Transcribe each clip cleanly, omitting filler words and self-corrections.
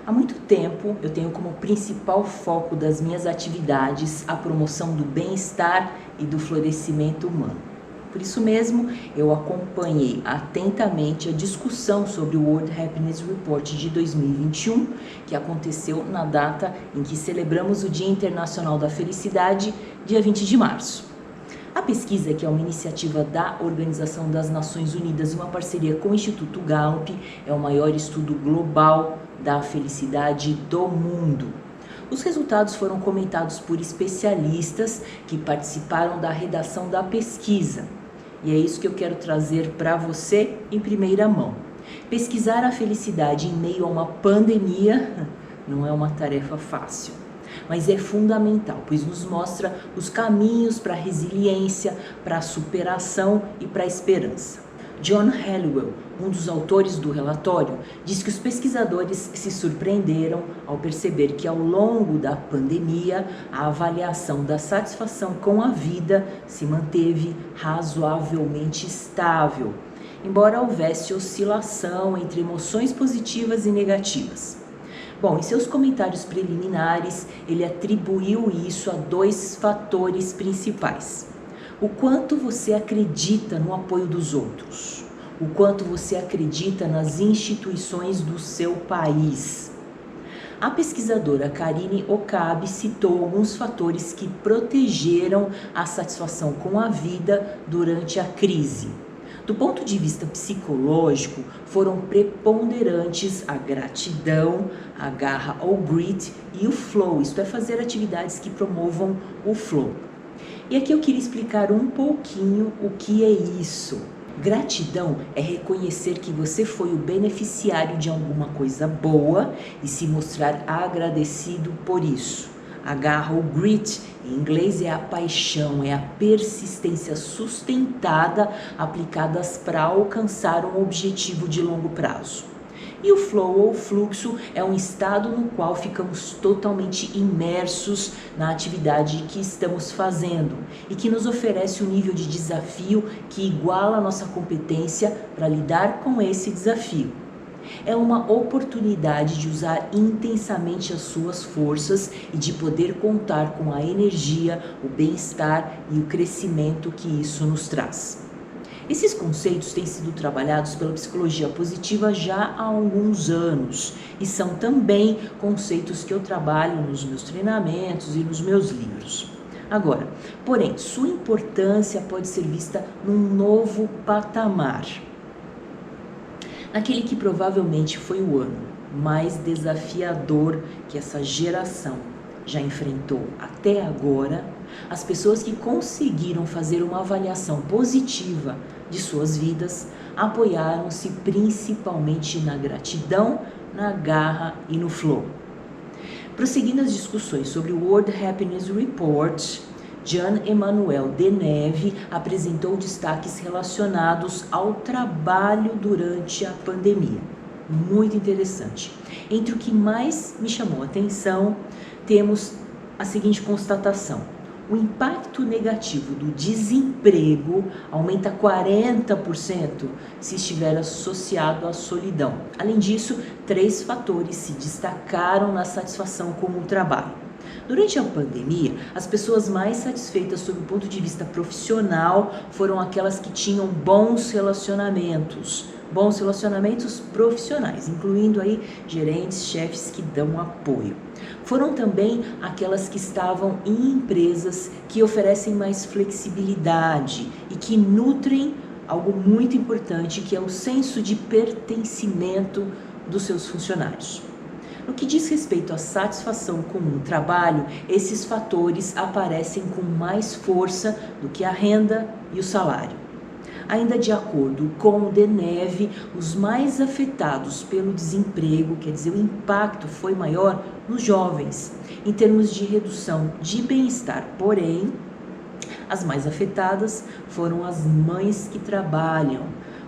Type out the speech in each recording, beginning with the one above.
Há muito tempo eu tenho como principal foco das minhas atividades a promoção do bem-estar e do florescimento humano. Por isso mesmo, eu acompanhei atentamente a discussão sobre o World Happiness Report de 2021, que aconteceu na data em que celebramos o Dia Internacional da Felicidade, dia 20 de março. A pesquisa, que é uma iniciativa da Organização das Nações Unidas e uma parceria com o Instituto Gallup, é o maior estudo global da felicidade do mundo. Os resultados foram comentados por especialistas que participaram da redação da pesquisa. E é isso que eu quero trazer para você em primeira mão. Pesquisar a felicidade em meio a uma pandemia não é uma tarefa fácil, mas é fundamental, pois nos mostra os caminhos para a resiliência, para a superação e para a esperança. John Helliwell, um dos autores do relatório, diz que os pesquisadores se surpreenderam ao perceber que ao longo da pandemia a avaliação da satisfação com a vida se manteve razoavelmente estável, embora houvesse oscilação entre emoções positivas e negativas. Bom, em seus comentários preliminares, ele atribuiu isso a dois fatores principais: o quanto você acredita no apoio dos outros, o quanto você acredita nas instituições do seu país. A pesquisadora Karine Okabe citou alguns fatores que protegeram a satisfação com a vida durante a crise. Do ponto de vista psicológico, foram preponderantes a gratidão, a garra ou grit e o flow, isto é, fazer atividades que promovam o flow. E aqui eu queria explicar um pouquinho o que é isso. Gratidão é reconhecer que você foi o beneficiário de alguma coisa boa e se mostrar agradecido por isso. A garra ou grit, em inglês, é a paixão, é a persistência sustentada aplicadas para alcançar um objetivo de longo prazo. E o flow ou fluxo é um estado no qual ficamos totalmente imersos na atividade que estamos fazendo e que nos oferece um nível de desafio que iguala a nossa competência para lidar com esse desafio. É uma oportunidade de usar intensamente as suas forças e de poder contar com a energia, o bem-estar e o crescimento que isso nos traz. Esses conceitos têm sido trabalhados pela psicologia positiva já há alguns anos e são também conceitos que eu trabalho nos meus treinamentos e nos meus livros. Agora, porém, sua importância pode ser vista num novo patamar. Naquele que provavelmente foi o ano mais desafiador que essa geração já enfrentou até agora, as pessoas que conseguiram fazer uma avaliação positiva de suas vidas apoiaram-se principalmente na gratidão, na garra e no flow. Prosseguindo as discussões sobre o World Happiness Report, Jean Emmanuel Deneve apresentou destaques relacionados ao trabalho durante a pandemia. Muito interessante. Entre o que mais me chamou a atenção, temos a seguinte constatação: o impacto negativo do desemprego aumenta 40% se estiver associado à solidão. Além disso, 3 fatores se destacaram na satisfação com o trabalho. Durante a pandemia, as pessoas mais satisfeitas sob o ponto de vista profissional foram aquelas que tinham bons relacionamentos profissionais, incluindo aí gerentes, chefes que dão apoio. Foram também aquelas que estavam em empresas que oferecem mais flexibilidade e que nutrem algo muito importante, que é o senso de pertencimento dos seus funcionários. No que diz respeito à satisfação com um trabalho, esses fatores aparecem com mais força do que a renda e o salário. Ainda de acordo com o Deneve, os mais afetados pelo desemprego, quer dizer, o impacto foi maior nos jovens, em termos de redução de bem-estar. Porém, as mais afetadas foram as mães que trabalham,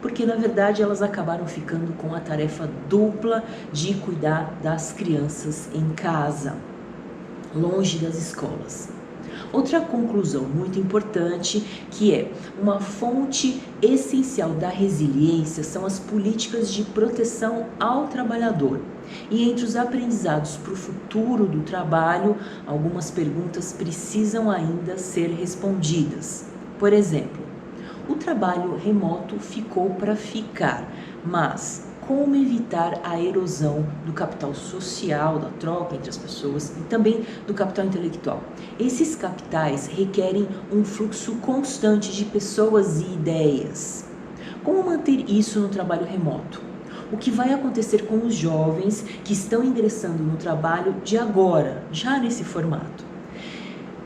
porque na verdade elas acabaram ficando com a tarefa dupla de cuidar das crianças em casa, longe das escolas. Outra conclusão muito importante, que é uma fonte essencial da resiliência, são as políticas de proteção ao trabalhador. E entre os aprendizados para o futuro do trabalho, algumas perguntas precisam ainda ser respondidas. Por exemplo, o trabalho remoto ficou para ficar, mas como evitar a erosão do capital social, da troca entre as pessoas e também do capital intelectual? Esses capitais requerem um fluxo constante de pessoas e ideias. Como manter isso no trabalho remoto? O que vai acontecer com os jovens que estão ingressando no trabalho de agora, já nesse formato?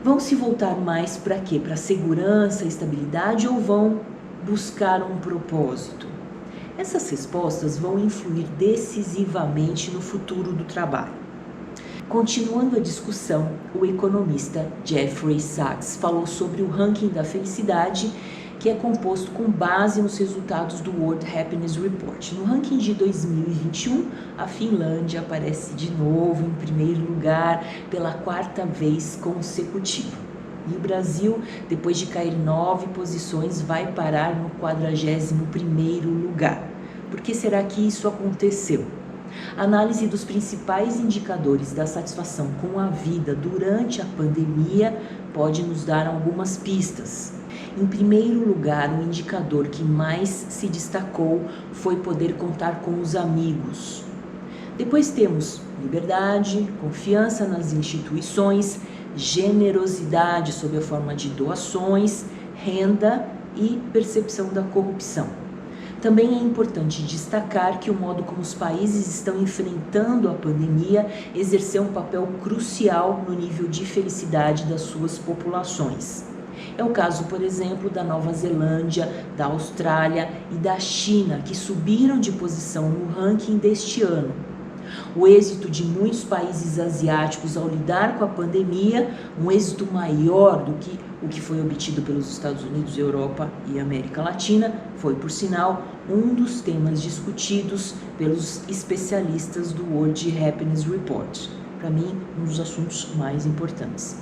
Vão se voltar mais para quê? Para segurança, estabilidade, ou vão buscar um propósito? Essas respostas vão influir decisivamente no futuro do trabalho. Continuando a discussão, o economista Jeffrey Sachs falou sobre o ranking da felicidade, que é composto com base nos resultados do World Happiness Report. No ranking de 2021, a Finlândia aparece de novo em primeiro lugar pela 4ª vez consecutiva. E o Brasil, depois de cair 9 posições, vai parar no 41º lugar. Por que será que isso aconteceu? A análise dos principais indicadores da satisfação com a vida durante a pandemia pode nos dar algumas pistas. Em primeiro lugar, o indicador que mais se destacou foi poder contar com os amigos. Depois temos liberdade, confiança nas instituições, generosidade sob a forma de doações, renda e percepção da corrupção. Também é importante destacar que o modo como os países estão enfrentando a pandemia exerceu um papel crucial no nível de felicidade das suas populações. É o caso, por exemplo, da Nova Zelândia, da Austrália e da China, que subiram de posição no ranking deste ano. O êxito de muitos países asiáticos ao lidar com a pandemia, um êxito maior do que o que foi obtido pelos Estados Unidos, Europa e América Latina, foi, por sinal, um dos temas discutidos pelos especialistas do World Happiness Report. Para mim, um dos assuntos mais importantes.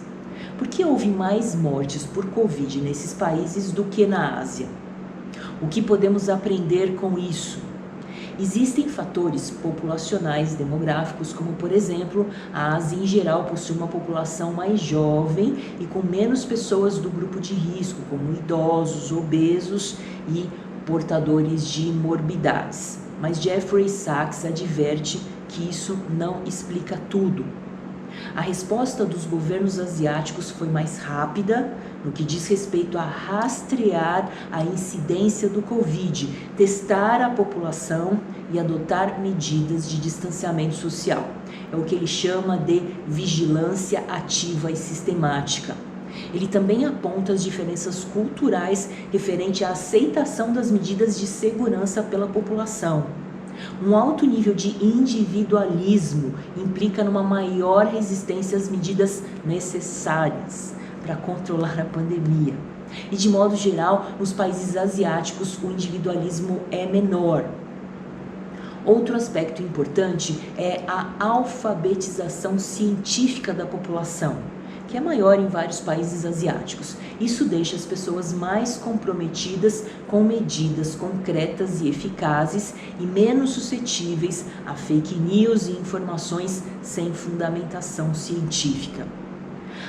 Por que houve mais mortes por Covid nesses países do que na Ásia? O que podemos aprender com isso? Existem fatores populacionais demográficos, como por exemplo, a Ásia em geral possui uma população mais jovem e com menos pessoas do grupo de risco, como idosos, obesos e portadores de morbidades. Mas Jeffrey Sachs adverte que isso não explica tudo. A resposta dos governos asiáticos foi mais rápida no que diz respeito a rastrear a incidência do Covid, testar a população e adotar medidas de distanciamento social. É o que ele chama de vigilância ativa e sistemática. Ele também aponta as diferenças culturais referente à aceitação das medidas de segurança pela população. Um alto nível de individualismo implica numa maior resistência às medidas necessárias para controlar a pandemia. E de modo geral, nos países asiáticos, o individualismo é menor. Outro aspecto importante é a alfabetização científica da população, que é maior em vários países asiáticos. Isso deixa as pessoas mais comprometidas com medidas concretas e eficazes e menos suscetíveis a fake news e informações sem fundamentação científica.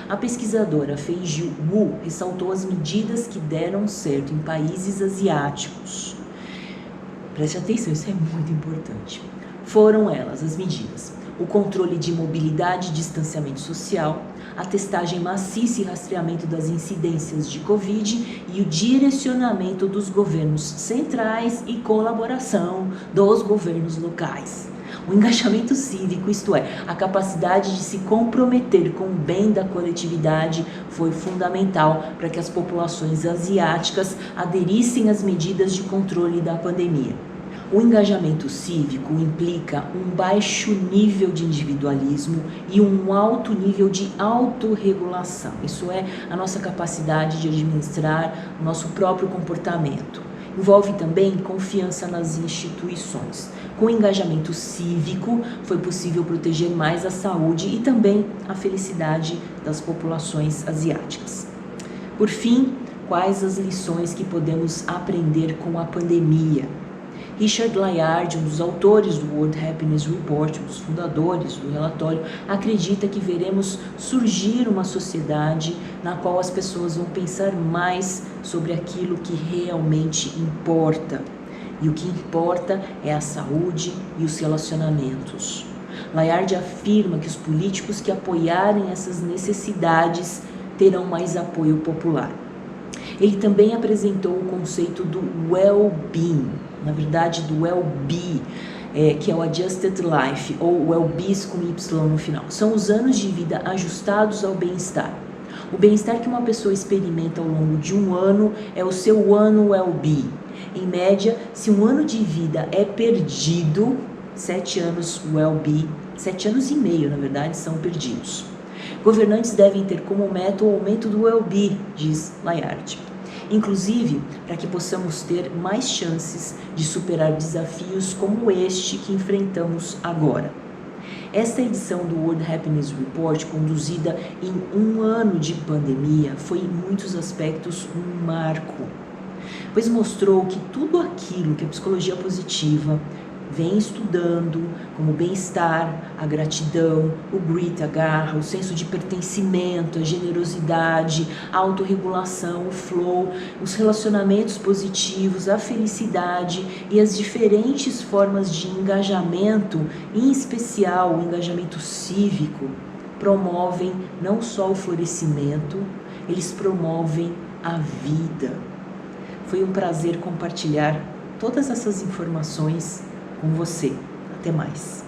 A pesquisadora Fei-Jiu Wu ressaltou as medidas que deram certo em países asiáticos. Preste atenção, isso é muito importante. Foram elas as medidas: o controle de mobilidade e distanciamento social, a testagem maciça e rastreamento das incidências de Covid e o direcionamento dos governos centrais e colaboração dos governos locais. O engajamento cívico, isto é, a capacidade de se comprometer com o bem da coletividade, foi fundamental para que as populações asiáticas aderissem às medidas de controle da pandemia. O engajamento cívico implica um baixo nível de individualismo e um alto nível de autorregulação. Isso é, a nossa capacidade de administrar o nosso próprio comportamento. Envolve também confiança nas instituições. Com o engajamento cívico, foi possível proteger mais a saúde e também a felicidade das populações asiáticas. Por fim, quais as lições que podemos aprender com a pandemia? Richard Layard, um dos autores do World Happiness Report, um dos fundadores do relatório, acredita que veremos surgir uma sociedade na qual as pessoas vão pensar mais sobre aquilo que realmente importa. E o que importa é a saúde e os relacionamentos. Layard afirma que os políticos que apoiarem essas necessidades terão mais apoio popular. Ele também apresentou o conceito do well-being, na verdade do well-be, que é o Adjusted Life, ou well-be's com Y no final. São os anos de vida ajustados ao bem-estar. O bem-estar que uma pessoa experimenta ao longo de um ano é o seu ano well-be. Em média, se um ano de vida é perdido, 7 anos well-be, 7 anos e meio, na verdade, são perdidos. Governantes devem ter como meta o aumento do well-be, diz Layard. Inclusive, para que possamos ter mais chances de superar desafios como este que enfrentamos agora. Esta edição do World Happiness Report, conduzida em um ano de pandemia, foi em muitos aspectos um marco, pois mostrou que tudo aquilo que a psicologia positiva vem estudando, como o bem-estar, a gratidão, o grit, a garra, o senso de pertencimento, a generosidade, a autorregulação, o flow, os relacionamentos positivos, a felicidade e as diferentes formas de engajamento, em especial o engajamento cívico, promovem não só o florescimento, eles promovem a vida. Foi um prazer compartilhar todas essas informações com você. Até mais.